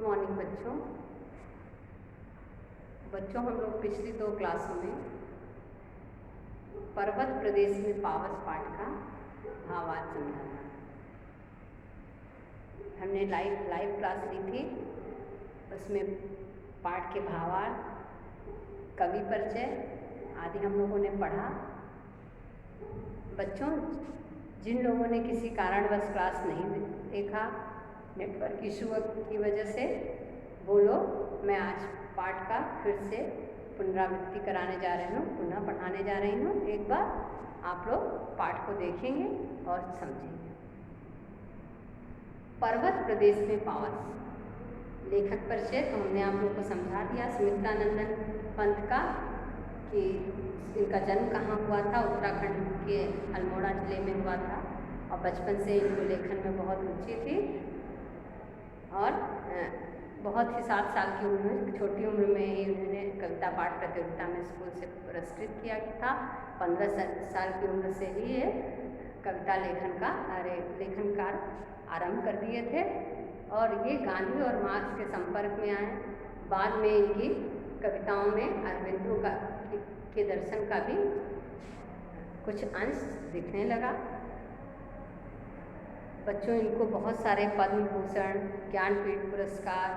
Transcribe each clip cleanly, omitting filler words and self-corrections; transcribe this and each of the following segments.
Morning बच्चों। हम लोग पिछली 2 क्लासों में पर्वत प्रदेश में पावस पाठ का भावार्थ समझा था। हमने लाइव क्लास ली थी, उसमें पाठ के भावार्थ, कवि परिचय आदि हम लोगों ने पढ़ा। बच्चों, जिन लोगों ने किसी कारणवश क्लास नहीं देखा, नेटवर्क इशू की वजह से, वो लोग मैं आज पाठ का फिर से पुनरावृत्ति कराने जा रही हूँ, पुनः पढ़ाने जा रही हूँ। एक बार आप लोग पाठ को देखेंगे और समझेंगे। पर्वत प्रदेश में पावस, लेखक परिचय तो हमने आप लोग को समझा दिया। सुमित्रानंदन पंत का कि इनका जन्म कहाँ हुआ था, उत्तराखंड के अल्मोड़ा जिले में हुआ था और बचपन से इनको लेखन में बहुत रुचि थी और बहुत ही 7 साल की उम्र में, छोटी उम्र में ही उन्होंने कविता पाठ प्रतियोगिता में स्कूल से पुरस्कृत किया था। 15 साल की उम्र से ही ये कविता लेखन कार्य आरंभ कर दिए थे और ये गांधी और मार्क्स के संपर्क में आए। बाद में इनकी कविताओं में अरविंदो के दर्शन का भी कुछ अंश दिखने लगा। बच्चों, इनको बहुत सारे पद्म भूषण, ज्ञानपीठ पुरस्कार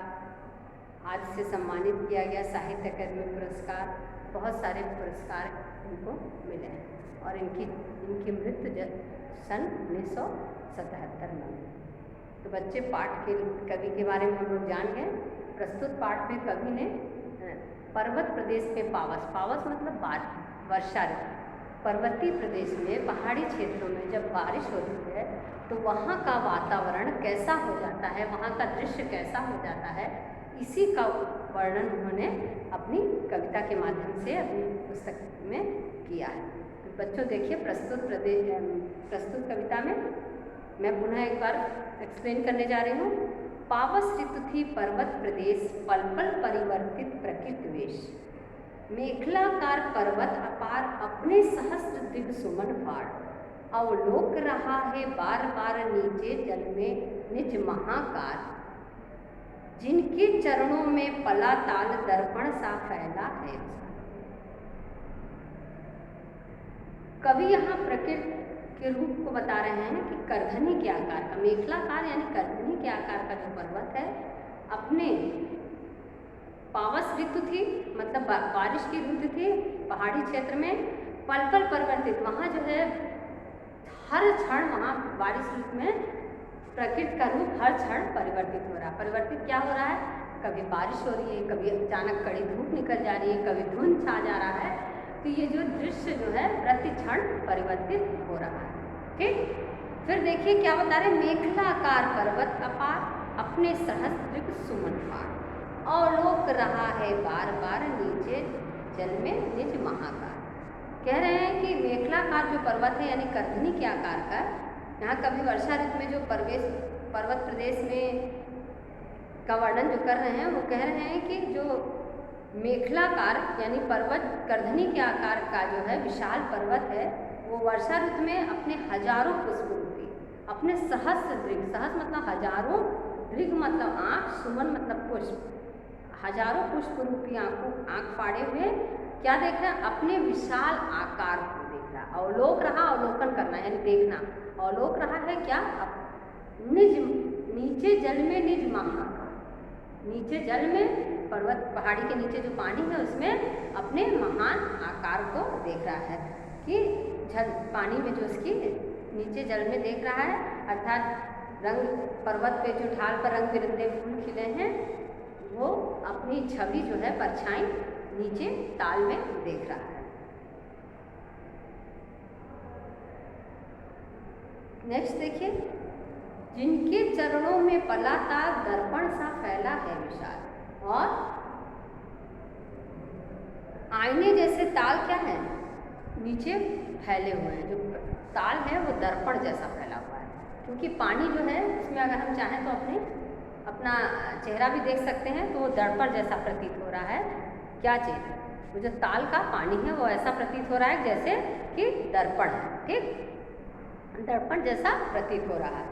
आदि से सम्मानित किया गया, साहित्य अकादमी पुरस्कार, बहुत सारे पुरस्कार इनको मिले हैं और इनकी मृत्यु सन 1977 में। तो बच्चे, पाठ के कवि के बारे में हम लोग जान गए। प्रस्तुत पाठ में कवि ने पर्वत प्रदेश में पावस मतलब वर्षा ऋतु, पर्वतीय प्रदेश में, पहाड़ी क्षेत्रों में जब बारिश होती है तो वहाँ का वातावरण कैसा हो जाता है, वहाँ का दृश्य कैसा हो जाता है, इसी का वर्णन उन्होंने अपनी कविता के माध्यम से अपनी पुस्तक में किया है। तो बच्चों देखिए, प्रस्तुत कविता में मैं पुनः एक बार एक्सप्लेन करने जा रही हूँ। पावस ऋतु थी पर्वत प्रदेश, पल पल परिवर्तित प्रकृति वेश, मेखलाकार पर्वत अपार अपने सहस्त्र दिग सुमन फाड़, अवलोक रहा है बार बार नीचे जल में निज महाकार, जिनके चरणों में पला ताल दर्पण सा फैला है। कवि यहाँ प्रकृति के रूप को बता रहे हैं कि करधनी के आकार का, मेखलाकार यानी करधनी के आकार का जो पर्वत है, अपने पावस ऋतु थी मतलब बारिश की ऋतु थी, पहाड़ी क्षेत्र में पल पल परिवर्तित, वहाँ जो है हर क्षण वहाँ बारिश ऋतु में प्रकृति का रूप हर क्षण परिवर्तित हो रहा है। परिवर्तित क्या हो रहा है? कभी बारिश हो रही है, कभी अचानक कड़ी धूप निकल जा रही है, कभी धुंध छा जा रहा है। तो ये जो दृश्य जो है प्रति क्षण परिवर्तित हो रहा है। ठीक, फिर देखिए क्या बता रहे, मेखलाकार पर्वत अपार अपने सहस्त्र सुमन फाड़, अवलोक रहा है बार बार नीचे जल में निज महाकार। कह रहे हैं कि मेखलाकार जो पर्वत है यानी करधनी के आकार का, यहाँ कभी वर्षा ऋतु में जो पर्वत प्रदेश में का वर्णन जो कर रहे हैं, वो कह रहे हैं कि जो मेखलाकार यानी पर्वत करधनी के आकार का जो है विशाल पर्वत है, वो वर्षा ऋतु में अपने हजारों पुष्प रूपी, अपने सहस्त्र दृग, सहस्र मतलब हजारों, दृग मतलब आँख, सुमन मतलब पुष्प, हजारों पुष्प रूपी आँख फाड़े हुए क्या देख रहा है? अपने विशाल आकार को देख रहा है। अवलोक रहा, अवलोकन करना यानी देखना, अवलोक रहा है क्या? निज नीचे जल में निज महाकार, नीचे जल में पर्वत पहाड़ी के नीचे जो पानी है उसमें अपने महान आकार को देख रहा है कि पानी में जो उसकी नीचे जल में देख रहा है, अर्थात रंग पर्वत पे जो ढाल पर रंग बिरंगे फूल खिले हैं, वो अपनी छवि जो है परछाई नीचे ताल में देख रहा है। नेक्स्ट देखिए, जिनके चरणों में पला ताल दर्पण सा फैला है विशाल, और आईने जैसे ताल क्या है? नीचे फैले हुए हैं। जो ताल है वो दर्पण जैसा फैला हुआ है, क्योंकि पानी जो है उसमें अगर हम चाहें तो अपना चेहरा भी देख सकते हैं, तो वो दर्पण जैसा प्रतीत हो रहा है। क्या चीज़? वो जो ताल का पानी है वो ऐसा प्रतीत हो रहा है जैसे कि दर्पण है। ठीक, दर्पण जैसा प्रतीत हो रहा है।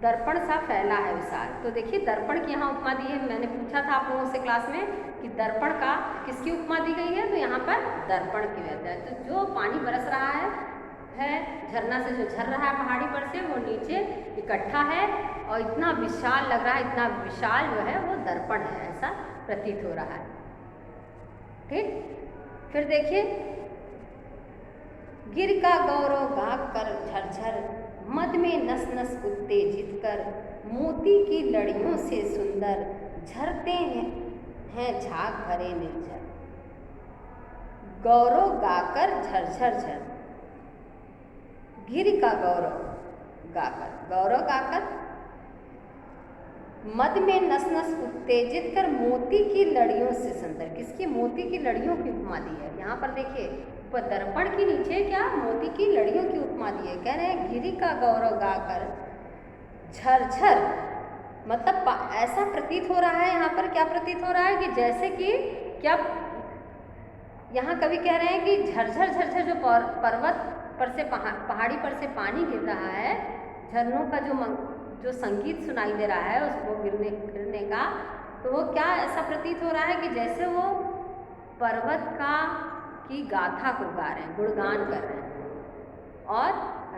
दर्पण सा फैला है विशाल। तो देखिए दर्पण की यहाँ उपमा दी है। मैंने पूछा था आप लोगों से क्लास में कि दर्पण का किसकी उपमा दी गई है, तो यहाँ पर दर्पण की वजह है। तो जो पानी बरस रहा है झरना से, जो झर रहा है पहाड़ी पर से, वो नीचे इकट्ठा है और इतना विशाल लग रहा है, इतना विशाल जो है वो दर्पण है, ऐसा प्रतीत हो रहा है। ठीक, फिर देखिए, गिर का गौरव गाक कर झरझर, मद में नस नस उत्तेजित कर, मोती की लड़ियों से सुंदर, झरते हैं झाग भरे निर्झर। गौरव गाकर झरझर झर, गिर का गौरव गाकर, मद में नस नस उत्तेजित कर, मोती की लड़ियों से सुंदर। किसकी? मोती की लड़ियों की उपमा दी है। यहाँ पर देखिए ऊपर दर्पण के नीचे क्या मोती की लड़ियों की उपमा दी है। कह रहे हैं गिरी का गौरव गाकर झरझर, मतलब ऐसा प्रतीत हो रहा है, यहाँ पर क्या प्रतीत हो रहा है कि जैसे कि क्या, यहाँ कवि कह रहे हैं कि झरझर झरझर जो पर्वत पर से पहाड़ी पर से पानी गिर रहा है, झरनों का जो संगीत सुनाई दे रहा है उसको गिरने का, तो वो क्या ऐसा प्रतीत हो रहा है कि जैसे वो पर्वत की गाथा को गा रहे हैं, गुणगान कर रहे हैं और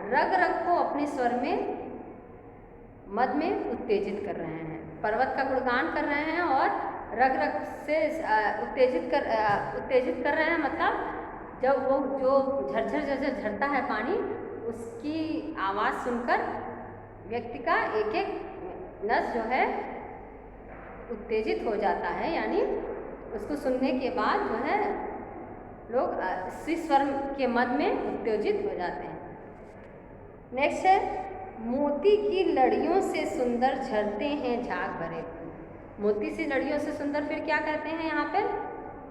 रग रग को अपने स्वर में मद में उत्तेजित कर रहे हैं। पर्वत का गुणगान कर रहे हैं और रग रग से उत्तेजित कर रहे हैं। मतलब जब वो जो झरझर झरझर झरता है पानी, उसकी आवाज़ सुनकर व्यक्ति का एक एक नस जो है उत्तेजित हो जाता है, यानी उसको सुनने के बाद जो है लोग स्वर के मद में उत्तेजित हो जाते हैं। नेक्स्ट है, मोती की लड़ियों से सुंदर झरते हैं झाग भरे। मोती सी लड़ियों से सुंदर, फिर क्या कहते हैं यहाँ पर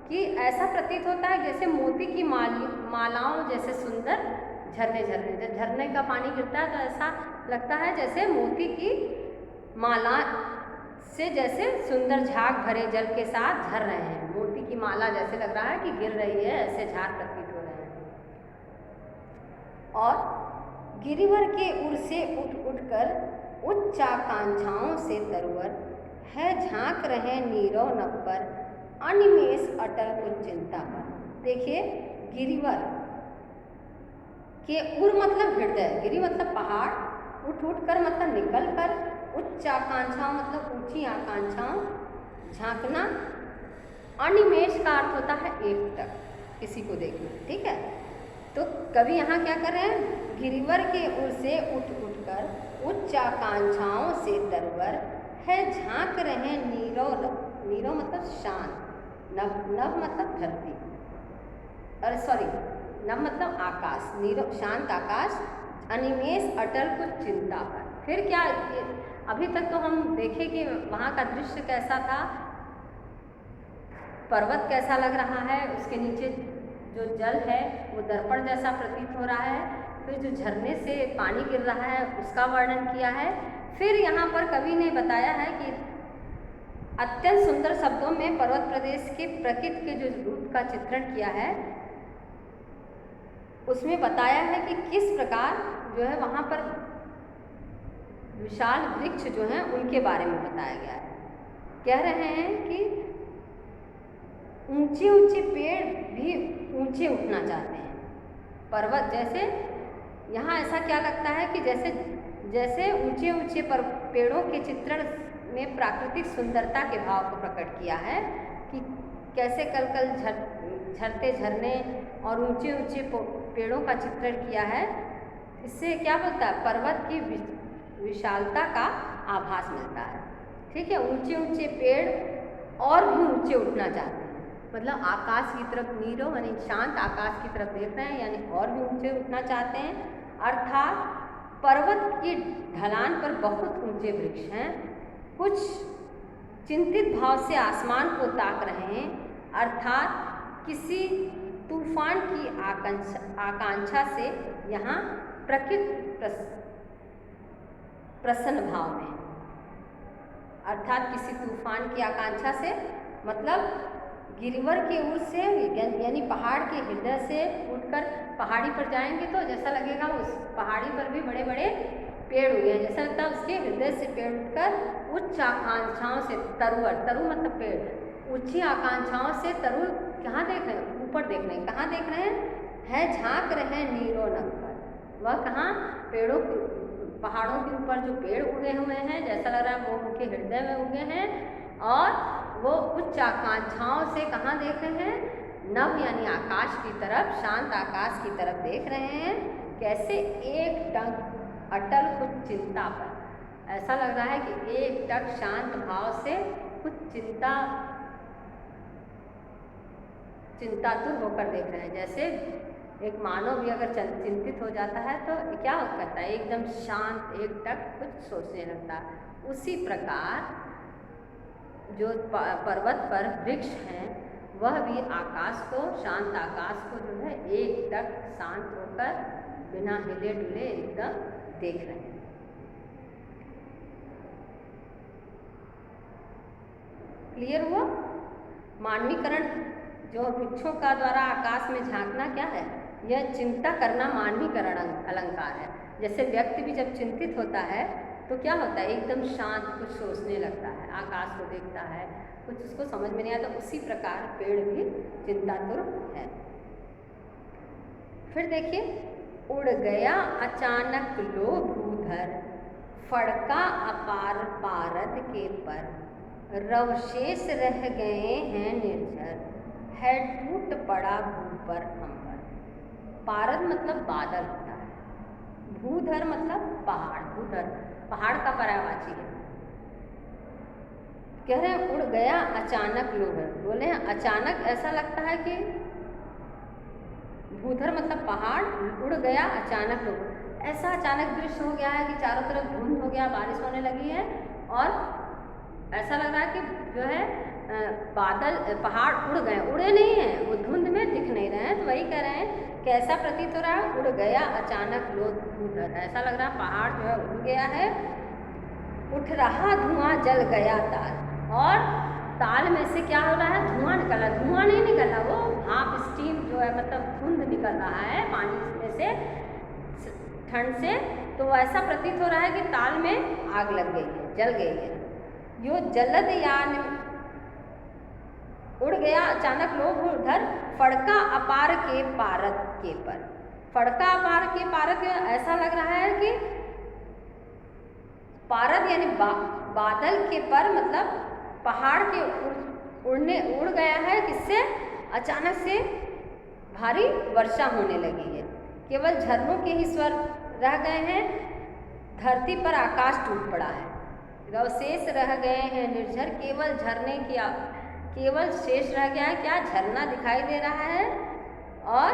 कि ऐसा प्रतीत होता है जैसे मोती की मालाओं जैसे सुंदर झरने झरने, जब झरने का पानी गिरता है तो ऐसा लगता है जैसे मोती की माला से जैसे सुंदर झाग भरे जल के साथ झर रहे हैं। मोती की माला जैसे लग रहा है कि गिर रही है, ऐसे झाग प्रतीत हो रहे हैं। और गिरिवर के उर से उठ उठकर उच्च आकांक्षाओं से तरवर है, झांक रहे नीरव नभ पर, अनिमेष अटल कुछ चिंता पर। देखिए गिरिवर के उर मतलब हृदय, गिरि मतलब पहाड़, उठ उठ कर मतलब निकल कर, उच्च आकांक्षाओं मतलब ऊंची आकांक्षाओं, झांकना, अनिमेष का अर्थ होता है एकटक, किसी को देखना। ठीक है, तो कवि यहाँ क्या कर रहे हैं, गिरिवर के उर से उठ उठ कर उच्च आकांक्षाओं से तरवर है, झांक रहे नीरव, नीरव मतलब शांत, नभ मतलब धरती, अरे सॉरी नभ मतलब आकाश, नीरव शांत आकाश, अनिमेष अटल कुछ चिंता पर। फिर क्या, अभी तक तो हम देखें कि वहाँ का दृश्य कैसा था, पर्वत कैसा लग रहा है, उसके नीचे जो जल है वो दर्पण जैसा प्रतीत हो रहा है, फिर जो झरने से पानी गिर रहा है उसका वर्णन किया है। फिर यहाँ पर कवि ने बताया है कि अत्यंत सुंदर शब्दों में पर्वत प्रदेश के प्रकृति के जो रूप का चित्रण किया है, उसमें बताया है कि किस प्रकार जो है वहाँ पर विशाल वृक्ष जो हैं उनके बारे में बताया गया है। कह रहे हैं कि ऊंचे ऊंचे पेड़ भी ऊंचे उठना चाहते हैं, पर्वत जैसे, यहाँ ऐसा क्या लगता है कि जैसे ऊंचे ऊंचे पेड़ों के चित्रण में प्राकृतिक सुंदरता के भाव को प्रकट किया है कि कैसे कल झरते झरने और ऊंचे ऊंचे पेड़ों का चित्रण किया है। इससे क्या बोलता है, पर्वत की विशालता का आभास मिलता है। ठीक है, ऊंचे ऊंचे पेड़ और भी ऊंचे उठना चाहते हैं, मतलब आकाश की तरफ, नीरव यानी शांत आकाश की तरफ देख रहे हैं, यानी और भी ऊंचे उठना चाहते हैं। अर्थात पर्वत की ढलान पर बहुत ऊंचे वृक्ष हैं, कुछ चिंतित भाव से आसमान को ताक रहे हैं, अर्थात किसी तूफान की आकांक्षा से यहाँ प्रकृति प्रसन्न भाव में, अर्थात किसी तूफान की आकांक्षा से, मतलब गिरिवर की ओर से यानी पहाड़ के हृदय से उठकर पहाड़ी पर जाएंगे तो जैसा लगेगा उस पहाड़ी पर भी बड़े बड़े पेड़ उगे हैं, जैसा लगता है उसके हृदय से पेड़ उठकर उच्च आकांक्षाओं से तरु मतलब पेड़, ऊंची आकांक्षाओं से तरु कहाँ देख रहे हैं, ऊपर देख रहे हैं। कहाँ देख रहे हैं, झांक रहे हैं नीरो नंबर। वह कहाँ, पेड़ों के, पहाड़ों के ऊपर जो पेड़ उगे हुए हैं, जैसा लग रहा है वो उनके हृदय में उगे हैं, और वो उच्च आकांक्षाओं से कहाँ देख रहे हैं, नभ यानी आकाश की तरफ, शांत आकाश की तरफ देख रहे हैं। कैसे, एक टक अटल कुछ चिंता पर, ऐसा लग रहा है कि एक टक शांत भाव से कुछ चिंतातुर होकर देख रहे हैं। जैसे एक मानव भी अगर चिंतित हो जाता है तो क्या करता है, एकदम शांत एक टक कुछ सोचने लगता है। उसी प्रकार जो पर्वत पर वृक्ष हैं वह भी आकाश को, शांत आकाश को जो है एक टक शांत होकर बिना हिले डुले एकदम देख रहे हैं। क्लियर हुआ? मानवीकरण जो वृक्षों का द्वारा आकाश में झांकना क्या है, यह चिंता करना मानवीकरण अलंकार है। जैसे व्यक्ति भी जब चिंतित होता है तो क्या होता है, एकदम शांत कुछ सोचने लगता है, आकाश को देखता है, कुछ उसको समझ में नहीं आता। उसी प्रकार पेड़ भी चिंतातुर है। फिर देखिए, उड़ गया अचानक लो भूधर, फड़का अपार पारद के पर, रवशेष रह गए हैं निर्झर, है टूट पड़ा भू पर अंबर। पारद मतलब बादल होता है, भूधर मतलब पहाड़, भूधर पहाड़ का पर्यायवाची है। कह रहे हैं उड़ गया अचानक लो, बोले हैं अचानक, ऐसा लगता है कि भूधर मतलब पहाड़, उड़ गया अचानक लो, ऐसा अचानक दृश्य हो गया है कि चारों तरफ धुंध हो गया, बारिश होने लगी है, और ऐसा लग रहा है कि जो है बादल, पहाड़ उड़ गए, उड़े नहीं हैं, वो धुंध में दिख नहीं रहे हैं। तो वही कह रहे हैं, कैसा प्रतीत हो रहा है, उड़ गया अचानक लो भूधर, ऐसा लग रहा है पहाड़ जो है उड़ गया है। उठ रहा धुआं जल गया ताल, और ताल में से क्या हो रहा है, धुआं निकल रहा, धुआं नहीं निकल रहा, वो भाप स्टीम जो है मतलब धुंध निकल रहा है पानी में से, ठंड से। तो ऐसा प्रतीत हो रहा है कि ताल में आग लग गई है, जल गई है। यो जलद यान उड़ गया अचानक लो भूधर, फड़का अपार के पारद के पर, फड़का अपार के पारद, ऐसा लग रहा है कि पारद यानी बादल के पर मतलब पहाड़ के उड़ गया है, किससे, अचानक से भारी वर्षा होने लगी है। केवल झरनों के ही स्वर रह गए हैं, धरती पर आकाश टूट पड़ा है। रवशेष रह गए हैं निर्झर, केवल झरने की, केवल शेष रह गया है, क्या, झरना दिखाई दे रहा है, और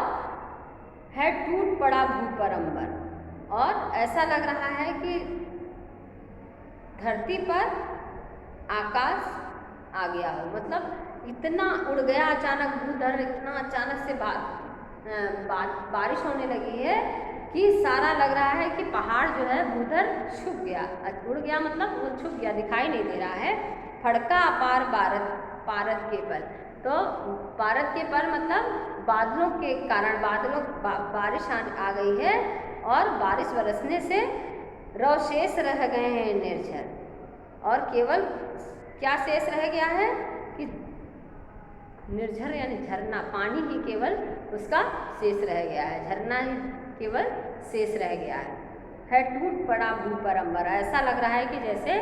है टूट पड़ा भू पर अंबर, और ऐसा लग रहा है कि धरती पर आकाश आ गया हो, मतलब इतना उड़ गया अचानक भूधर, इतना अचानक से बारिश होने लगी है कि सारा लग रहा है कि पहाड़ जो है भूधर छुप गया, उड़ गया मतलब वो छुप गया, दिखाई नहीं दे रहा है। फड़का अपार पारद के पर, तो पारद के पर मतलब बादलों के कारण, बारिश आ गई है, और बारिश बरसने से रवशेष रह गए हैं निर्झर, और केवल क्या शेष रह गया है कि निर्झर यानी झरना, पानी ही केवल उसका शेष रह गया है, झरना ही केवल शेष रह गया है टूट पड़ा भू पर अंबर। ऐसा लग रहा है कि जैसे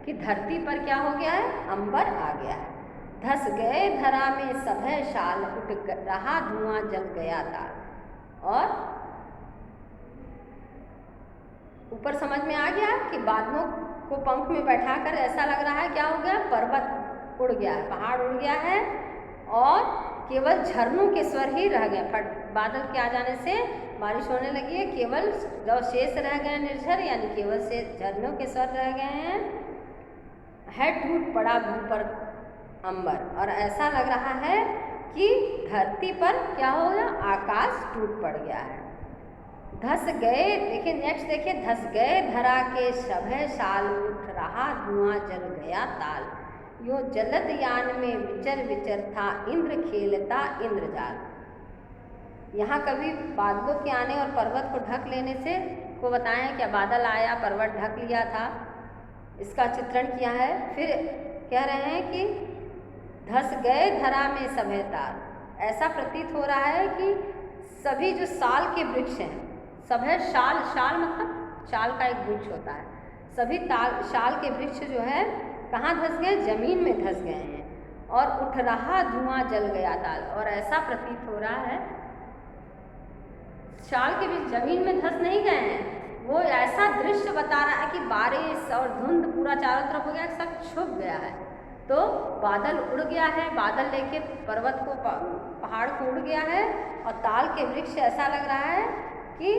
कि धरती पर क्या हो गया है, अंबर आ गया है। धस गए धरा में सभय शाल, उठ रहा धुआं जल गया ताल। और ऊपर समझ में आ गया कि बादलों को पंख में बैठाकर ऐसा लग रहा है क्या हो गया, पर्वत उड़ गया है, पहाड़ उड़ गया है, और केवल झरनों के स्वर ही रह गए। बादल के आ जाने से बारिश होने लगी है, केवल जो शेष रह गए निर्झर यानी केवल से झरनों के स्वर रह गए हैं। है टूट पड़ा भू पर अंबर, और ऐसा लग रहा है कि धरती पर क्या हो गया, आकाश टूट पड़ गया है। धस गए, देखिए नेक्स्ट देखिए, धस गए धरा के सभय साल, उठ रहा धुआं जल गया ताल। यो जलद यान में विचर विचर था, इंद्र खेलता इंद्रजाल। यहाँ कभी बादलों के आने और पर्वत को ढक लेने से को बताएं, क्या बादल आया पर्वत ढक लिया था, इसका चित्रण किया है। फिर कह रहे हैं कि धस गए धरा में सभे ताल। ऐसा प्रतीत हो रहा है कि सभी जो साल के वृक्ष हैं, सभे शाल, शाल मतलब शाल का एक वृक्ष होता है, सभी शाल के वृक्ष जो है कहाँ धस गए, जमीन में धस गए हैं, और उठ रहा धुआं जल गया ताल। और ऐसा प्रतीत हो रहा है शाल के वृक्ष जमीन में धस नहीं गए हैं, वो ऐसा दृश्य बता रहा है कि बारिश और धुंध पूरा चारों तरफ हो गया, सब छुप गया है। तो बादल उड़ गया है, बादल लेके पर्वत को पहाड़ को उड़ गया है, और ताल के वृक्ष ऐसा लग रहा है कि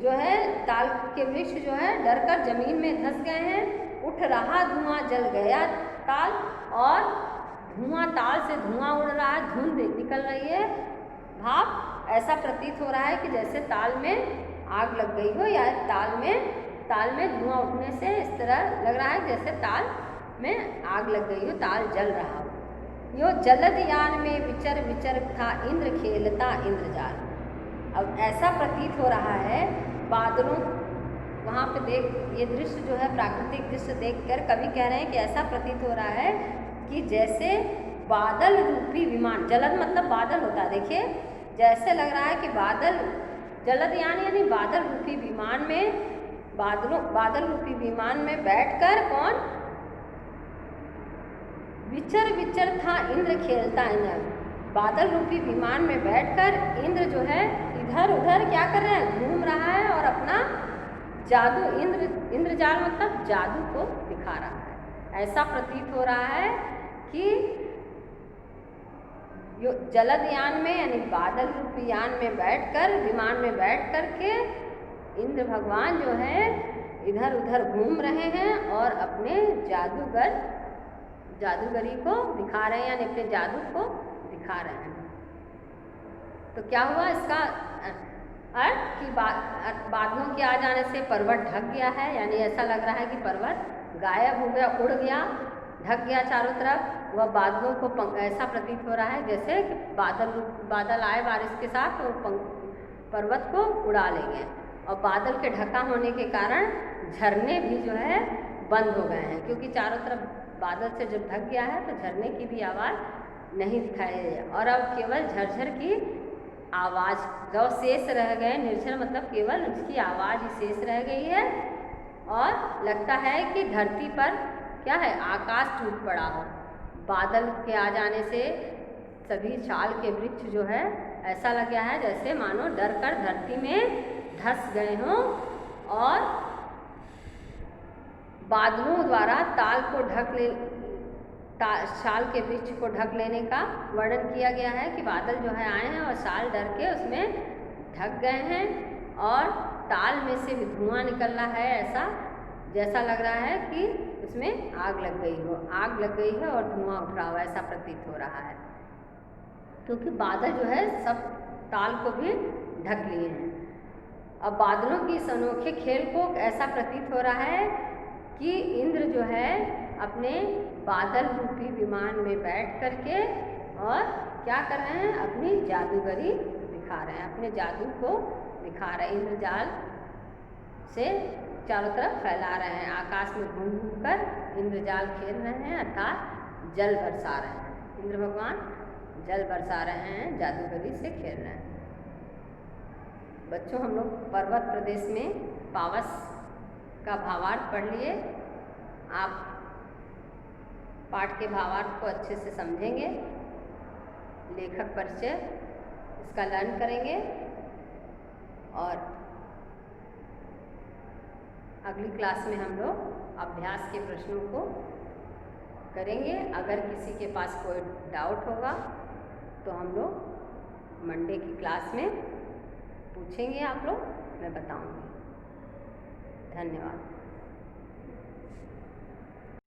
जो है ताल के वृक्ष जो है डरकर जमीन में धंस गए हैं। उठ रहा धुआं जल गया ताल, और धुआं ताल से धुआं उड़ रहा है, धुंध निकल रही है, भाप ऐसा प्रतीत हो रहा है कि जैसे ताल में आग लग गई हो, या ताल में धुआं उठने से इस तरह लग रहा है जैसे ताल में आग लग गई हो, ताल जल रहा हो। यो जलद यान में विचर विचर था इंद्र खेलता इंद्रजाल। अब ऐसा प्रतीत हो रहा है बादलों, वहाँ पे देख ये दृश्य जो है प्राकृतिक दृश्य देखकर कवि कह रहे हैं कि ऐसा प्रतीत हो रहा है कि जैसे बादल रूपी विमान, जलद मतलब बादल होता है, देखिए जैसे लग रहा है कि बादल, जलद यानी बादल रूपी विमान में, बादल रूपी विमान में बैठकर कौन विचर विचर था इंद्र खेलता इंद्र, बादल रूपी विमान में बैठकर इंद्र जो है इधर उधर क्या कर रहे हैं, घूम रहा है, और अपना जादू, इंद्रजाल मतलब जादू को दिखा रहा है। ऐसा प्रतीत हो रहा है कि जलद यान में यानी बादल रूपी यान में बैठकर, विमान में बैठ कर के इंद्र भगवान जो है इधर उधर घूम रहे हैं और अपने जादूगरी को दिखा रहे हैं, यानी अपने जादू को दिखा रहे हैं। तो क्या हुआ इसका अर्थ कि बादलों के आ जाने से पर्वत ढक गया है, यानी ऐसा लग रहा है कि पर्वत गायब हो गया, उड़ गया, ढक गया चारों तरफ। वह बादलों को ऐसा प्रतीत हो रहा है जैसे बादल आए बारिश के साथ और पर्वत को उड़ा लेंगे, और बादल के ढका होने के कारण झरने भी जो है बंद हो गए हैं, क्योंकि चारों तरफ बादल से जब ढक गया है तो झरने की भी आवाज़ नहीं दिखाई दे रही, और अब केवल झरझर की आवाज़ जो शेष रह गए, निर्झर मतलब केवल उसकी आवाज़ ही शेष रह गई है। और लगता है कि धरती पर क्या है, आकाश टूट पड़ा हो। बादल के आ जाने से सभी शाल के वृक्ष जो है ऐसा लग गया है जैसे मानो डर कर धरती में धंस गए हों, और बादलों द्वारा ताल को शाल के वृक्ष को ढक लेने का वर्णन किया गया है कि बादल जो है आए हैं और शाल डर के उसमें ढक गए हैं, और ताल में से भी धुआं निकल रहा है, ऐसा जैसा लग रहा है कि उसमें आग लग गई हो, आग लग गई है और धुआं उठ रहा हो, ऐसा प्रतीत हो रहा है, क्योंकि बादल जो है सब ताल को भी ढक लिए हैं। अब बादलों की इस अनोखे खेल को ऐसा प्रतीत हो रहा है कि इंद्र जो है अपने बादल रूपी विमान में बैठ करके और क्या कर रहे हैं, अपनी जादूगरी दिखा रहे हैं, अपने जादू को दिखा रहे हैं, इंद्रजाल से चारों तरफ फैला रहे हैं, आकाश में घूम घूम कर इंद्रजाल खेल रहे हैं, अर्थात जल बरसा रहे हैं। इंद्र भगवान जल बरसा रहे हैं, जादूगरी से खेल रहे हैं। बच्चों, हम लोग पर्वत प्रदेश में पावस का भावार्थ पढ़ लिए। आप पाठ के भावार्थ को अच्छे से समझेंगे, लेखक परिचय इसका लर्न करेंगे, और अगली क्लास में हम लोग अभ्यास के प्रश्नों को करेंगे। अगर किसी के पास कोई डाउट होगा तो हम लोग मंडे की क्लास में पूछेंगे, आप लोग, मैं बताऊंगी। धन्यवाद।